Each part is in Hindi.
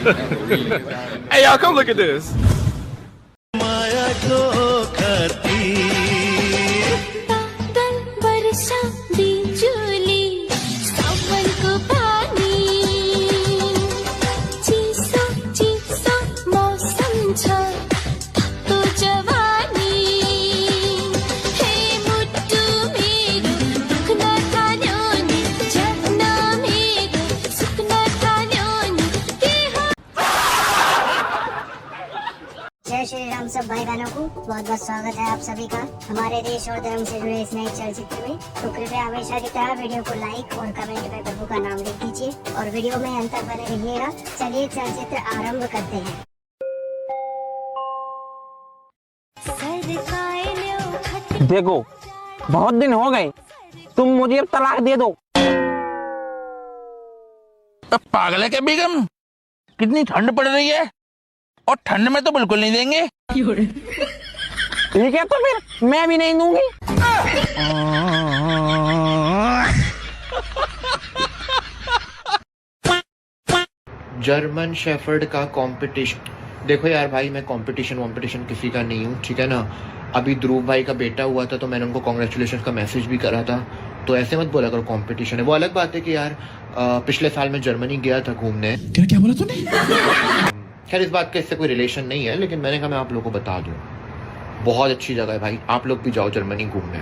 Hey, y'all, come look at this. जय श्री राम सब भाई बहनों को बहुत बहुत स्वागत है आप सभी का हमारे देश और धर्म से जुड़े इस नए चलचित्र में। तो कृपया हमेशा की तरह वीडियो को लाइक और कमेंट में प्रभु का नाम लिख दीजिए और वीडियो में अंत तक बने रहिएगा। चलिए चलचित्र आरंभ करते हैं। देखो बहुत दिन हो गए, तुम मुझे अब तलाक दे दो। पागल है क्या बेगम? कितनी ठंड पड़ रही है और ठंड में तो बिल्कुल नहीं देंगे। ठीक है तो फिर मैं भी नहीं दूंगी। जर्मन शेफर्ड का कंपटीशन। देखो यार भाई, मैं कंपटीशन किसी का नहीं हूँ, ठीक है ना। अभी ध्रुव भाई का बेटा हुआ था तो मैंने उनको कांग्रेचुलेशन का मैसेज भी करा था। तो ऐसे मत बोला करो कंपटीशन है। वो अलग बात है कि यार पिछले साल मैं जर्मनी गया था घूमने। क्या बोला तूने? खैर इस बात का इससे कोई रिलेशन नहीं है, लेकिन मैंने कहा मैं आप लोगों को बता दूं, बहुत अच्छी जगह है भाई, आप लोग भी जाओ जर्मनी घूमने।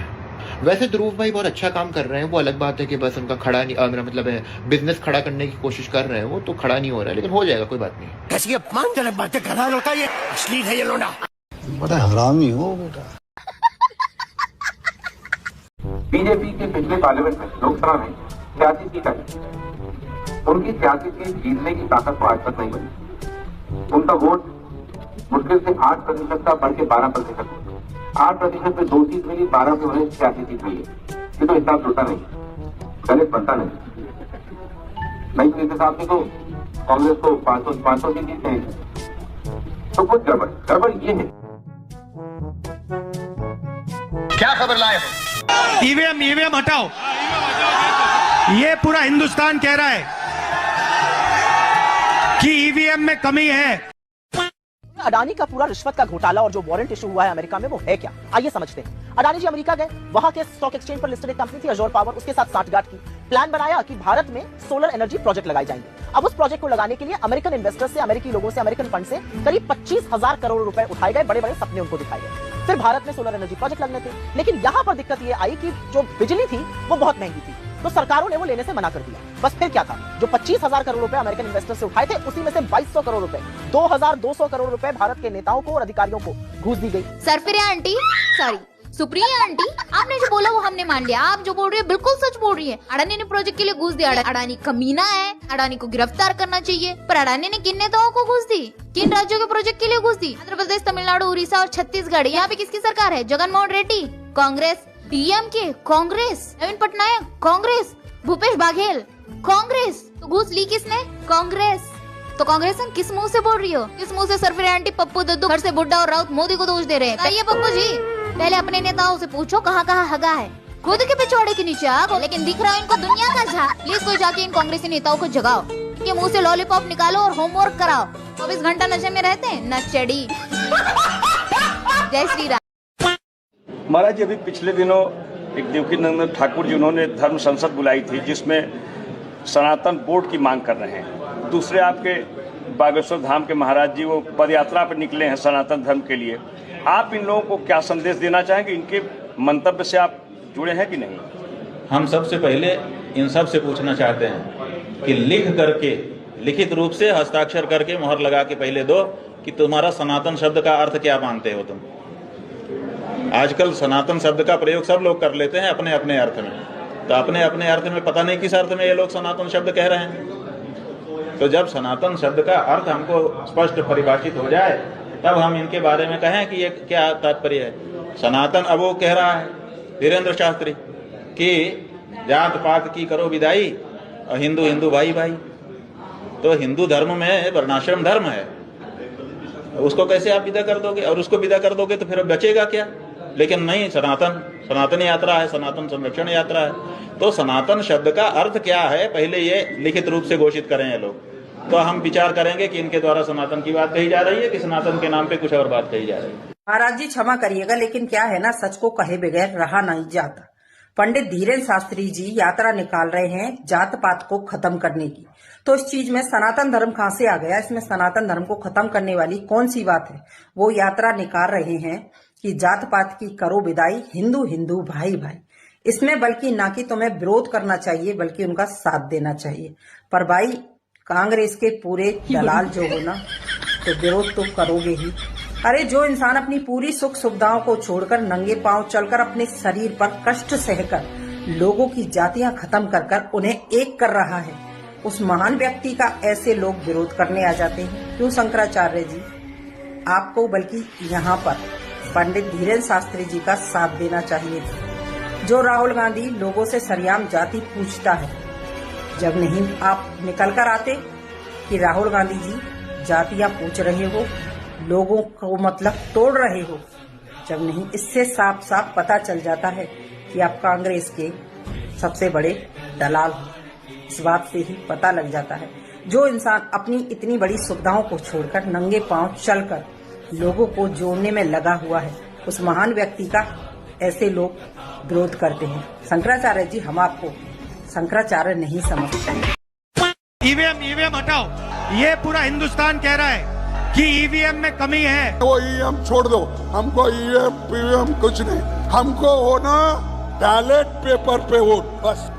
वैसे ध्रुव भाई बहुत अच्छा काम कर रहे हैं। वो अलग बात है कि बस उनका खड़ा नहीं, मेरा मतलब है बिजनेस खड़ा करने की कोशिश कर रहे हैं, वो तो खड़ा नहीं हो रहा है, लेकिन हो जाएगा, कोई बात नहीं। कैसी अपमानजनक बातें कर रहा है ये, अश्लील है ये लोना। बड़ा हरामी हो बेटा। बीजेपी के पिछले पार्लियामेंट में, लोकसभा में 86 सीट आई। उनकी 86 सीट जीतने की ताकत तो आज तक नहीं बनी। उनका वोट मुश्किल से 8% का बढ़ के 12%। 8% में 2 सीट मिली, 12 में उन्हें 86 सीट मिली। ये तो हिसाब जुड़ता नहीं, गलत बनता नहीं तो इस हिसाब से तो कांग्रेस को 500 सीट जीतते हैं। तो कुछ गड़बड़ ये है। क्या खबर लाए हो? ईवीएम हटाओ। ये पूरा हिंदुस्तान कह रहा है कि ईवीएम में कमी है। अडानी का पूरा रिश्वत का घोटाला और जो वारंट इशू हुआ है अमेरिका में, वो है क्या? आइए समझते हैं। अडानी जी अमेरिका गए, वहां के स्टॉक एक्सचेंज पर लिस्टेड एक कंपनी थी अजोर पावर, उसके साथ साठगांठ की। प्लान बनाया कि भारत में सोलर एनर्जी प्रोजेक्ट लगाए जाएंगे। अब उस प्रोजेक्ट को लगाने के लिए अमेरिकन इन्वेस्टर्स से, अमेरिकी लोगों से, अमेरिकन फंड से करीब 25,000 करोड़ रुपए उठाए गए। बड़े बड़े सपने उनको दिखाए गए। फिर भारत में सोलर एनर्जी प्रोजेक्ट लगने थे, लेकिन यहां पर दिक्कत ये आई कि जो बिजली थी वो बहुत महंगी थी, तो सरकारों ने वो लेने से मना कर दिया। बस फिर क्या था, जो 25,000 करोड़ रुपए अमेरिकन इन्वेस्टर से उठाए थे, उसी में से 2200 करोड़ रुपए, 2200 करोड़ रुपए भारत के नेताओं को और अधिकारियों को घूस दी गई। Sarfira aunty, sorry Supriya aunty, आपने जो बोला वो हमने मान लिया। आप जो बोल रही है बिल्कुल सच बोल रही है। अडानी ने प्रोजेक्ट के लिए घूस दिया। अडानी कमीना है, अडानी को गिरफ्तार करना चाहिए। पर अडानी ने किन नेताओं को घूस दी? किन राज्यों के प्रोजेक्ट के लिए घूस दी? आंध्र प्रदेश, तमिलनाडु, उड़ीसा और छत्तीसगढ़। यहाँ पे किसकी सरकार है? जगनमोहन रेड्डी कांग्रेस, डीएमके कांग्रेस, नवीन पटनायक कांग्रेस, भूपेश बाघेल कांग्रेस। तो घूस ली किसने? कांग्रेस। तो कांग्रेस हम किस मुंह से बोल रही हो? किस मुंह से सरफिरा आंटी, पप्पू दद्दू, घर से बुड्ढा और राउत मोदी को दोष दे रहे हैं? बताइए पप्पू जी, पहले अपने नेताओं से पूछो कहाँ कहाँ हगा है। खुद के पिछवाड़े के नीचे आगो, लेकिन दिख रहा है इनको दुनिया का झा। प्लीज कोई जाके इन कांग्रेसी नेताओं को जगाओ, ये मुंह से लॉलीपॉप निकालो और होमवर्क कराओ। 24 घंटा नशे में रहते हैं, नचड़ी। जय श्री राम। महाराज जी, अभी पिछले दिनों एक देवकीनंदन ठाकुर जी उन्होंने धर्म संसद बुलाई थी, जिसमें सनातन बोर्ड की मांग कर रहे हैं। दूसरे आपके बागेश्वर धाम के महाराज जी वो पदयात्रा पर निकले हैं सनातन धर्म के लिए। आप इन लोगों को क्या संदेश देना चाहेंगे? इनके मंतव्य से आप जुड़े हैं कि नहीं? हम सबसे पहले इन सब से पूछना चाहते हैं कि लिखित रूप से हस्ताक्षर करके मोहर लगा के पहले दो कि तुम्हारा सनातन शब्द का अर्थ क्या मानते हो तुम। आजकल सनातन शब्द का प्रयोग सब लोग कर लेते हैं अपने अपने अर्थ में, तो अपने अपने अर्थ में पता नहीं किस अर्थ में ये लोग सनातन शब्द कह रहे हैं। तो जब सनातन शब्द का अर्थ हमको स्पष्ट परिभाषित हो जाए तब हम इनके बारे में कहें कि ये क्या तात्पर्य है। सनातन अब वो कह रहा है वीरेंद्र शास्त्री कि जात पात की करो विदाई, हिंदू हिंदू भाई भाई। तो हिंदू धर्म में वर्णाश्रम धर्म है, उसको कैसे आप विदा कर दोगे? और उसको विदा कर दोगे तो फिर बचेगा क्या? लेकिन नहीं, सनातन यात्रा है, सनातन संरक्षण यात्रा है। तो सनातन शब्द का अर्थ क्या है पहले ये लिखित रूप से घोषित करें ये लोग। तो हम विचार करेंगे कि इनके द्वारा सनातन की बात कही जा रही है कि सनातन के नाम पे कुछ और बात कही जा रही है। महाराज जी क्षमा करिएगा, लेकिन क्या है ना, सच को कहे बगैर रहा नहीं जाता। पंडित धीरेन्द्र शास्त्री जी यात्रा निकाल रहे हैं जात पात को खत्म करने की, तो इस चीज में सनातन धर्म कहां से आ गया? इसमें सनातन धर्म को खत्म करने वाली कौन सी बात है? वो यात्रा निकाल रहे हैं कि जात पात की करो विदाई, हिंदू हिंदू भाई भाई। इसमें बल्कि ना कि तुम्हें विरोध करना चाहिए बल्कि उनका साथ देना चाहिए। पर भाई कांग्रेस के पूरे दलाल जो हो ना, तो विरोध तो करोगे ही। अरे जो इंसान अपनी पूरी सुख सुविधाओं को छोड़कर नंगे पांव चलकर अपने शरीर पर कष्ट सहकर लोगों की जातियां खत्म कर कर उन्हें एक कर रहा है, उस महान व्यक्ति का ऐसे लोग विरोध करने आ जाते हैं। क्यों शंकराचार्य जी? आपको बल्कि यहाँ पर पंडित धीरेन्द्र शास्त्री जी का साथ देना चाहिए। जो राहुल गांधी लोगों से सरेआम जाति पूछता है, जब नहीं आप निकल कर आते कि राहुल गांधी जी जातियां पूछ रहे हो, लोगों को मतलब तोड़ रहे हो, जब नहीं इससे साफ साफ पता चल जाता है कि आप कांग्रेस के सबसे बड़े दलाल हो। इस बात से ही पता लग जाता है। जो इंसान अपनी इतनी बड़ी सुविधाओं को छोड़कर नंगे पांव चलकर लोगों को जोड़ने में लगा हुआ है, उस महान व्यक्ति का ऐसे लोग विरोध करते हैं। शंकराचार्य जी, हम आपको शंकराचार्य नहीं समझते। ईवीएम हटाओ, ये पूरा हिंदुस्तान कह रहा है कि ईवीएम में कमी है। वो ईवीएम छोड़ दो, हमको ईवीएम पीवीएम कुछ नहीं, हमको हो ना बैलेट पेपर पे वोट बस।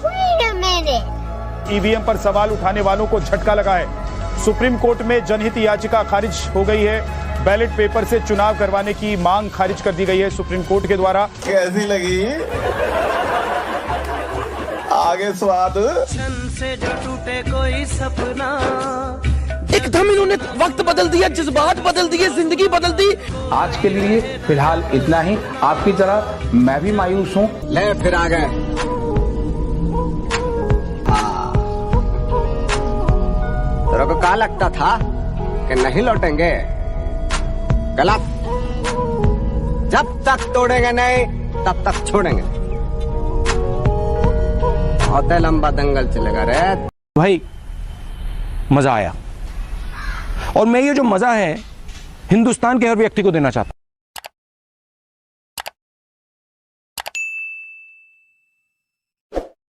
ईवीएम पर सवाल उठाने वालों को झटका लगा है। सुप्रीम कोर्ट में जनहित याचिका खारिज हो गई है। बैलेट पेपर से चुनाव करवाने की मांग खारिज कर दी गई है सुप्रीम कोर्ट के द्वारा। कैसी लगी आगे स्वाद? से जो टूटे कोई सपना, एकदम इन्होंने वक्त बदल दिया, जज्बात बदल दिए, जिंदगी बदल दी। आज के लिए फिलहाल इतना ही। आपकी तरह मैं भी मायूस हूँ। ले फिर आ गए। तेरे को क्या लगता था कि नहीं लौटेंगे? गलत। जब तक तोड़ेंगे नहीं तब तक छोड़ेंगे। बहुत लंबा दंगल चलेगा रे भाई। मजा आया, और मैं ये जो मजा है हिंदुस्तान के हर व्यक्ति को देना चाहता हूं।